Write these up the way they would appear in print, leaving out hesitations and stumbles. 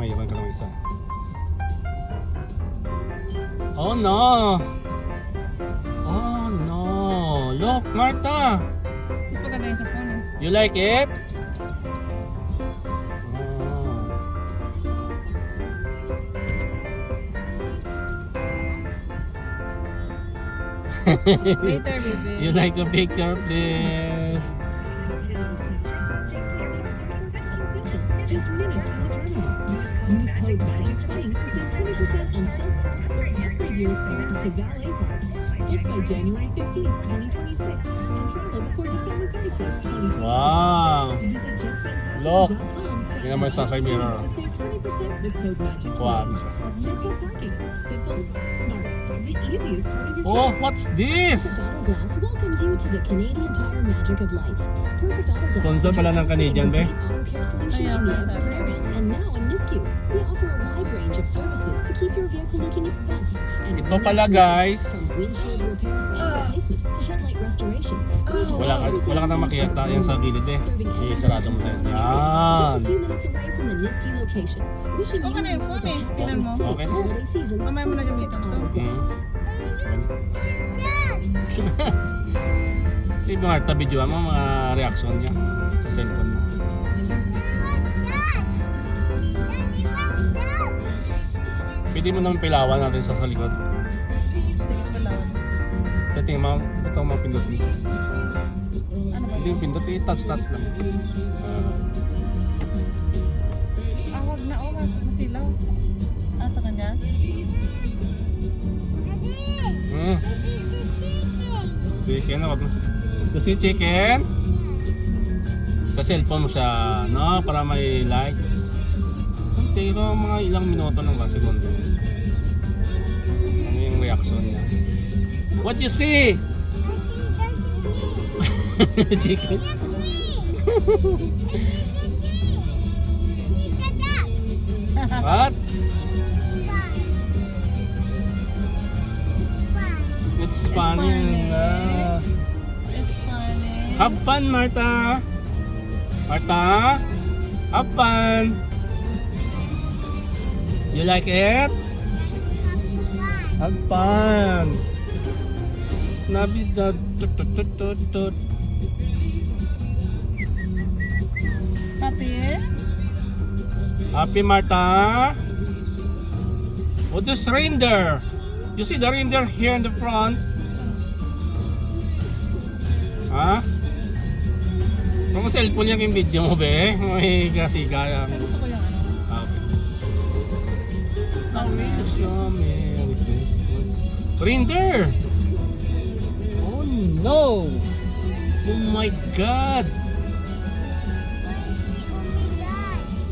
Mayroon ka naman isa. Oh no! Oh no! Look, Martha! Mas maganda yung sa phone eh. You like it? Later, baby. You like a picture, please? Just minutes from the terminal. Use code MAGIC20 to save 20% on self-care and upgrade your experience to Valet Park. Book by January 15, 2026 and travel before December 31st, 2026. Wow! Visit Look. jetsetparking.com/MAGIC20 Tingnan mo sa side mirror. to save 20% with code MAGIC20. Wow. Jetset Parking. Simple, smart, the easiest part of your Oh, trip. what's this? Perfect Auto Glass welcomes you to the Canadian Tire Magic of Lights. Perfect Auto Glass Sponsor is pala your ng Canadian, complete be? auto care solution Ayan, in the nasa Edmonton atin. area and now in Nisku. We offer a wide range of services to keep your vehicle looking its best. And Ito running pala, smoothly. guys. From windshield repair and replacement to headlight restoration. We have Wala ka everything nang you need makita for yan sa your gilid eh. serving Edmonton Isarado and mo sa surrounding area. Just a yan. few minutes away from the Nisku location. Wishing you Okay na yung and yours phone a eh. happy Tingnan and mo. safe Okay. holiday season Mamaya mo from na Perfect gamitin Auto to. Glass. Si Martha, video mo mga reaction niya sa cellphone mo. Pwede mo naman pilawan natin sa likod. Sige pala. Ito mo, ito mo pindot mo. Ano ba? Hindi yung pindot, touch lang. Wag na. Oh, masilaw. Sa kanya? Chicken, wag mo siya. Gusto yung chicken? Sa cellphone mo siya, no? Para may lights. Kunti ko, mga ilang minuto lang ba, segundo. Ano yung reaction niya? What you see? Chicken. What? It's funny. It's funny. Have fun, Martha. Martha, have fun. You like it? Have fun. Snappy dot tut tut tut tut tut. Happy eh? Happy, Martha? What is reindeer? You see the reindeer here in the front? Ha? Kung cellphone yan yung video mo, be? May kasi kaya. Gusto ko yung ano. Okay. I wish you a Merry Christmas. Reindeer! Oh no! Oh my God!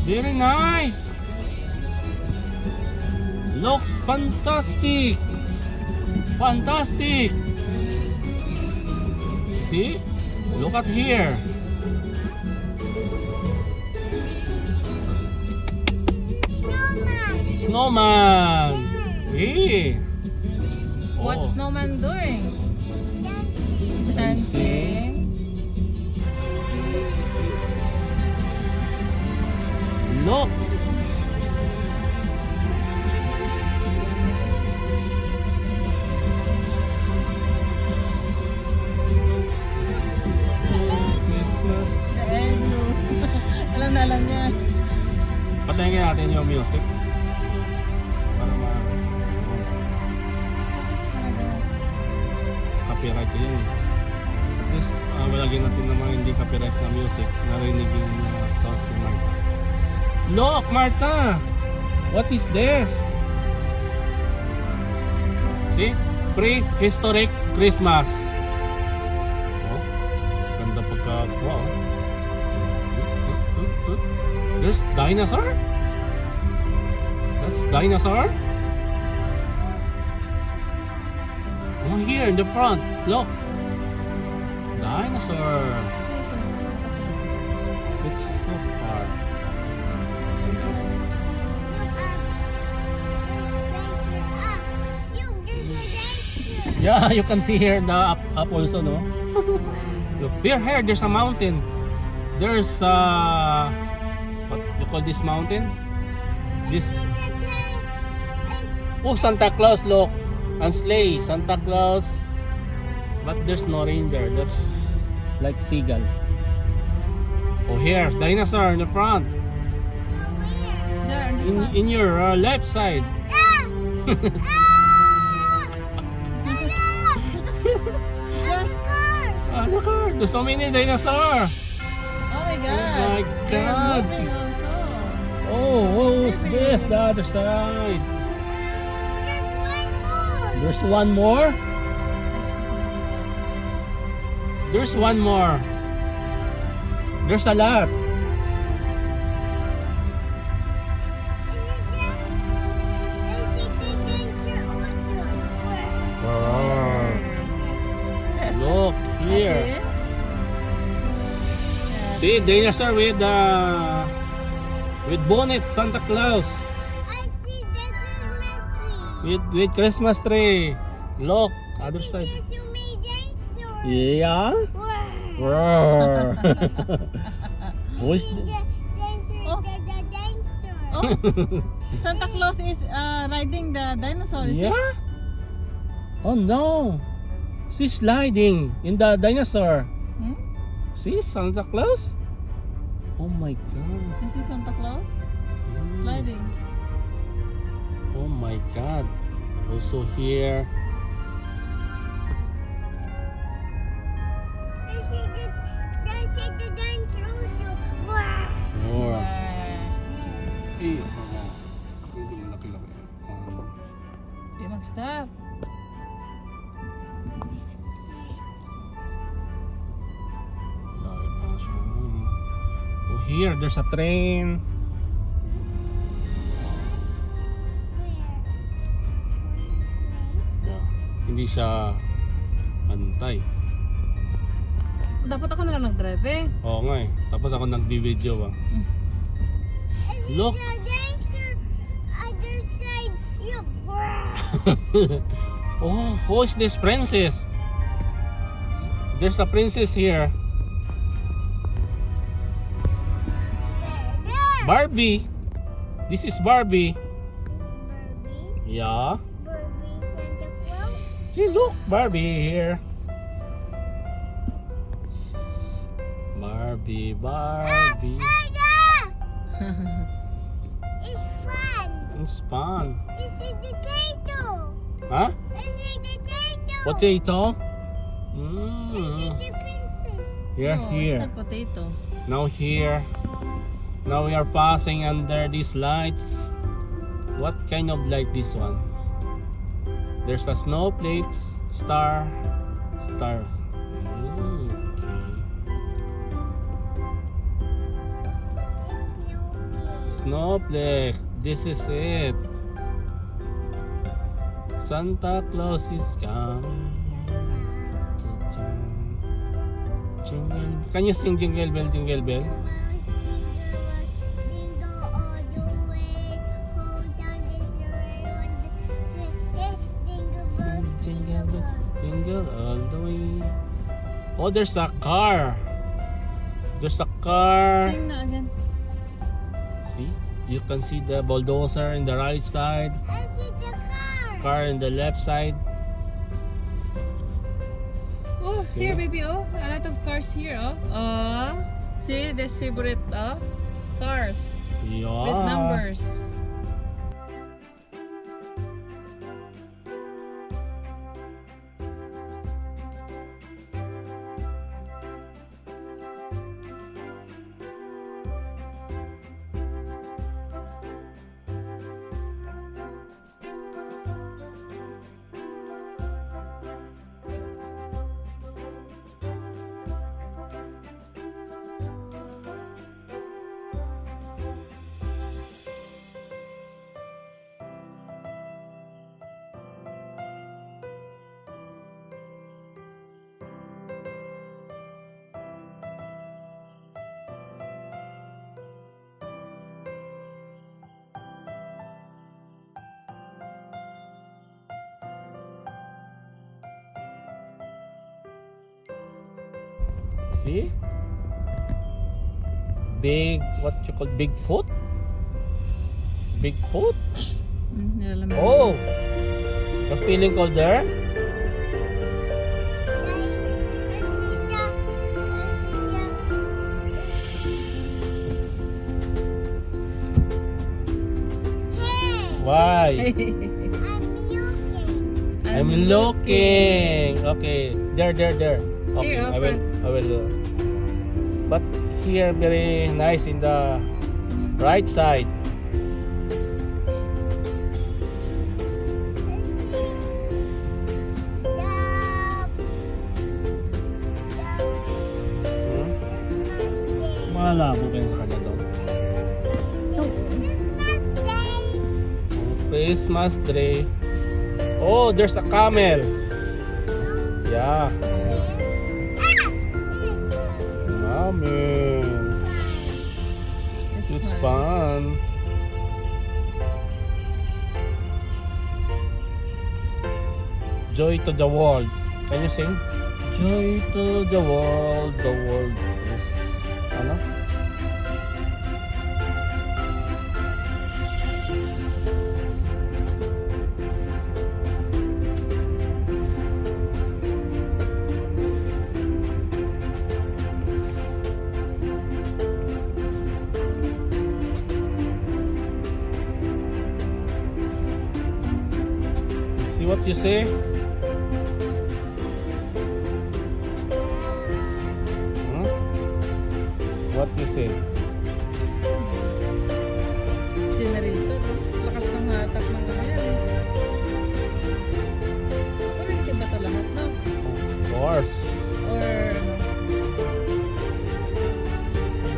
Very nice! Looks fantastic! Fantastic! See? Look at here! Snowman! Hey! What's Oh. Snowman doing? Dancing. Dancing. Look! Christmas. The air blue. Alam na alam niya. Patayin natin yung music. Para copyright yun. At least, walagyan natin ng mga hindi copyright na music. Narinig yung sounds ni Martha. Look, Martha! What is this? See? Prehistoric Christmas. Oh, ganda pagkakuha. Oh. There's dinosaur? That's dinosaur? Oh, here in the front. Look. Dinosaur. It's so hard. Yeah, you can see here the up also, no? Look, here, there's a mountain. There's what you call this mountain? This. Oh, Santa Claus, look. And sleigh, Santa Claus. But there's no reindeer. That's like seagull. Oh, here's dinosaur in the front. There, on the side. In your left side. Ah, the car. There's so many dinosaur. Oh my God. Oh my They're God. moving also. Oh, who's this? The other side. There's one more. There's one more. There's a lot. Look here. Okay. See, dinosaur with bonnet, Santa Claus. With Christmas tree. Look, other side. Yeah. Roar. Who's Oh, Santa Claus is riding the dinosaur, is it? Yeah. Oh no. She's sliding in the dinosaur. Hmm? See Santa Claus? Oh my God. This is Santa Claus sliding. Oh my God. Also here. More. Eh, laki-laki. Di mag-stop. Oh, here, there's a train. Yeah. Hindi siya pantay. Dapat ako na lang nag-drive eh. Oo nga eh. Tapos ako nagbi-video ba. Look. Oh, who is this princess? There's a princess here. Barbie. This is Barbie. Yeah. See, look, Barbie here. Barbie, Barbie. It's fun. It's fun. It's a potato. Huh? It's a potato. Potato? It's Mm. the princess. You're No, here. it's not potato. Now here. Now we are passing under these lights. What kind of light this one? There's a snowflakes, star. Okay. Snowflake. This is it. Santa Claus is coming. Jingle. Can you sing Jingle Bell, Jingle Bell? Jingle all the way. Oh, there's a car. There's a car. Sing na again. See? You can see the bulldozer in the right side. I see the Car car. in the left side. Oh, See? here baby, oh. A lot of cars here, oh. Oh. See, this favorite, oh. Cars. Yeah. With numbers. See? Big, what you call Bigfoot? Big foot. Nilalamig. Oh! You're feeling cold there? Why? I'm looking. Okay, there. Okay, Here, up I will. But here, very nice in the right side. Hmm? Malabo kayo sa kanya doon. Christmas tree. Oh, there's a camel. Yeah. Camel. It's fun. Joy to the world. Can you sing? Joy to the world is... Ano? See what you say? Hmm? What you say? Generator. Lakas ng hatak ng kaya. Kurente ba ito lahat, no? Of course. Or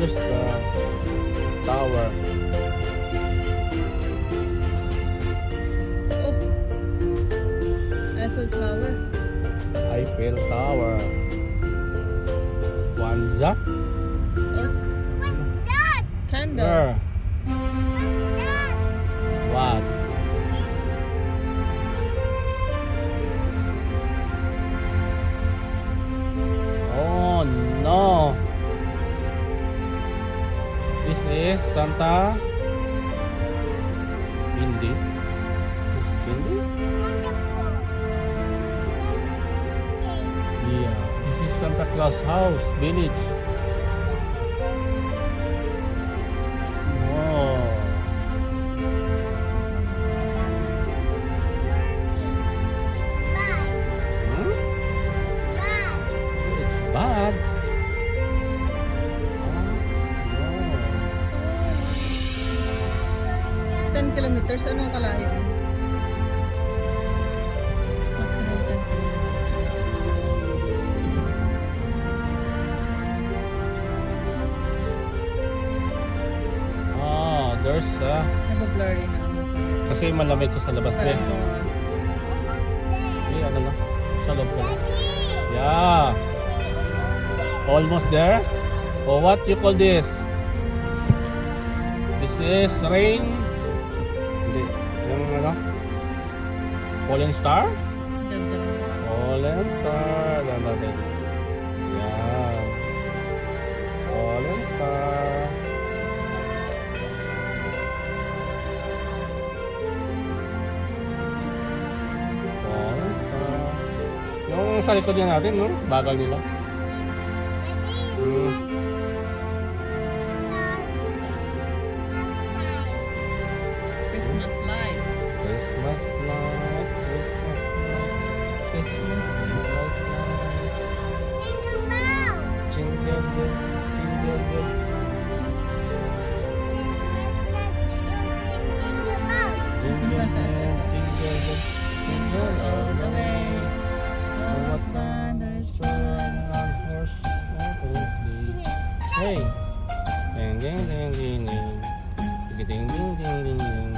There's a tower. oh, Eiffel Tower. Eiffel Tower. Wanza? Candle. Where? What? Oh no! This is Santa Bindi. This is Bindi? Yeah. This is Santa Claus house, village. Oh. Hmm? It's bad. Oh, 10 kilometers. Anong kalahin? Maximum 10 kilometers. no. Oh, there's Nag-blurry na. kasi malamig siya sa labas din. Eh, ano na? Sa loob ka na. Yeah. Almost there. Oh, what you call this? This is rain. Hindi. Yung ano? Fallen star? Ganda. Fallen star. Ganda din. Yeah. Fallen star. Fallen star. Yung sa likod niya natin, no? Bagal nila. Christmas lights. Christmas light, Christmas light, Christmas lights. Jingle bell, jingle bell. Jingle bell, jingle bell, jingle all the way. Oh, what fun there is to ride on horse open sleigh. Hey! Ding ding ding ding ding. Ding ding ding ding ding ding.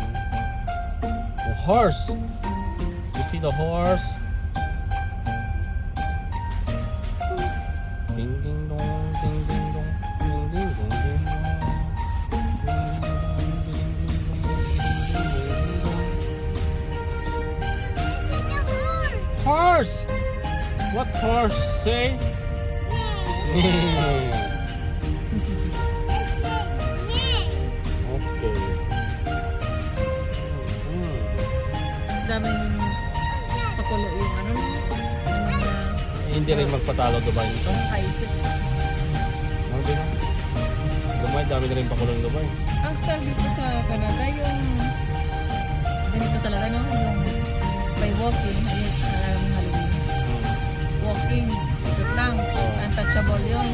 The horse! You see the horse? Ding ding dong, ding ding dong, ding ding dong, ding dong. Ding ding dong, ding ding dong, ding ding dong. Horse! What horse say? Okay. daming pakulo yung ano, mga Hindi rin magpatalo Dubai nito. kaisip. Ano din? Dubai, dami na rin pakulong Dubai. Ang style dito sa Canada, yung ganito talaga, no? Yung by walking, ayun, maraming Halloween. Walking, ito lang, untouchable yun.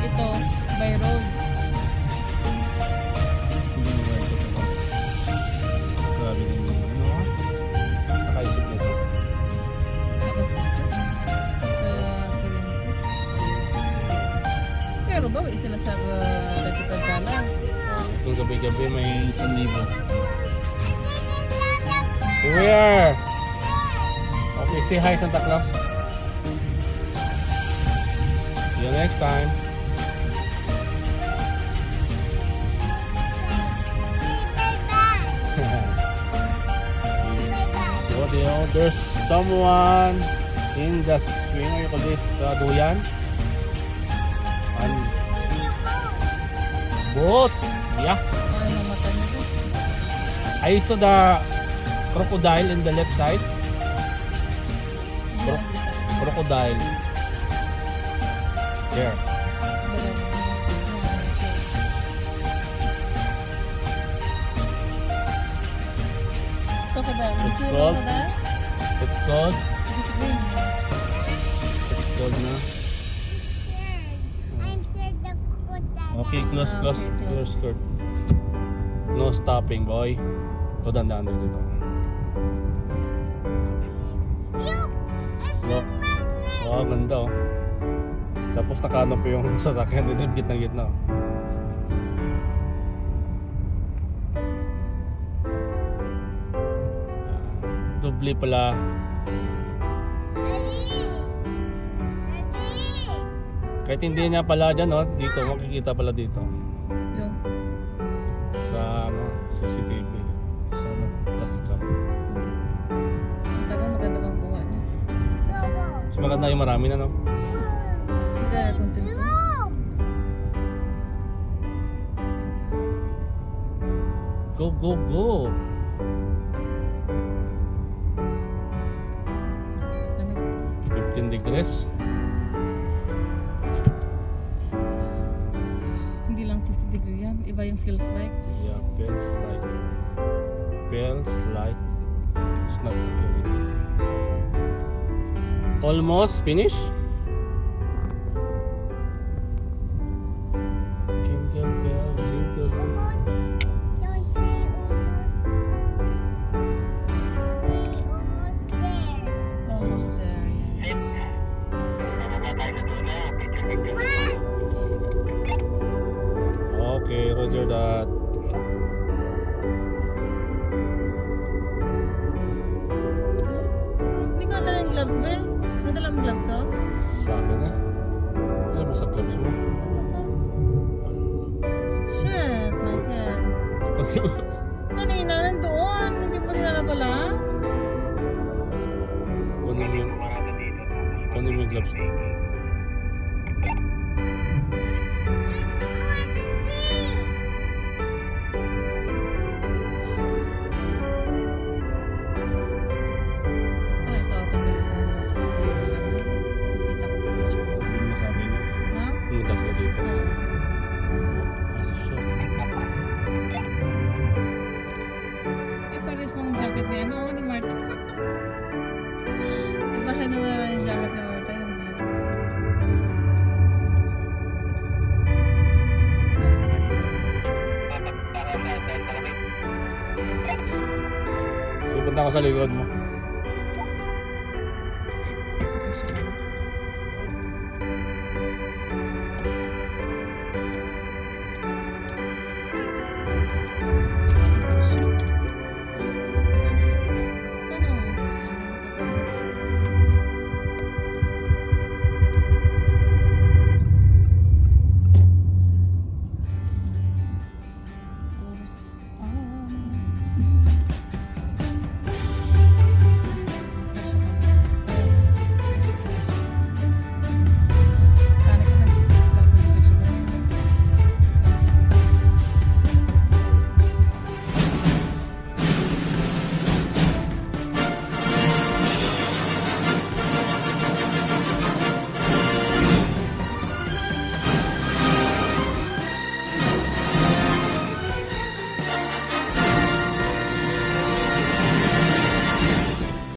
Ito, by road. Hindi nila ito ito. Grabe din yun. Ano ha? Nakaisip nito. Sa pero bawi sila sa dati pagkala. Kung gabi-gabi may 1,000. Where? Okay, say hi Santa Claus. See you next time. What do you know? There's someone in the swing. What you call this? Duyan? Boat. Yeah. Ay, mamata nito. I saw the crocodile in the left side. Crocodile. There. It's called? It's called. It's called na. I'm sure the crocodile. Okay, close your skirt. No stopping, boy. Ito, dandaan din dito. Look, it's Look. a magnet. Oh, ganda oh. Tapos nakano pa yung sasakyan dito, gitna-gitna oh. Doble pala. Daddy. Daddy. Kahit hindi niya pala dyan oh, dito, makikita pala dito. Yung Sa ano, CCTV. Sa ano, dashcam. tagang maganda bang kuha niya. Go, go. Mas maganda yung marami na no. Hindi na content. Look. Go, go, go! Lamig. 15 degrees. Hindi lang 50 degree yan. Iba yung feels like. Yeah, feels like it's not okay. Almost finished. Jingle bell, jingle bell. Almost. Don't say almost. Say almost there. Almost there. Yeah. Okay, Roger that. Hindi ka nadala yung gloves, be? Nadala mo gloves ko? Sa akin eh. Ano mo sa clubs mo? Shit, my God. Kanina, nandoon. Hindi mo dinala pala? Kunin mo yung gloves mo. I want to see. Ay, ito. Tanggalin tayo. Nakita ko sa picture. Hindi mo sabi niyo. Na? Pumunta sila dito. Ano siya? Eh, pares ng jacket ni ano, ni Marta. Ibahan naman na yung jacket ni Marta. Yung blue. So, punta ko sa likod mo.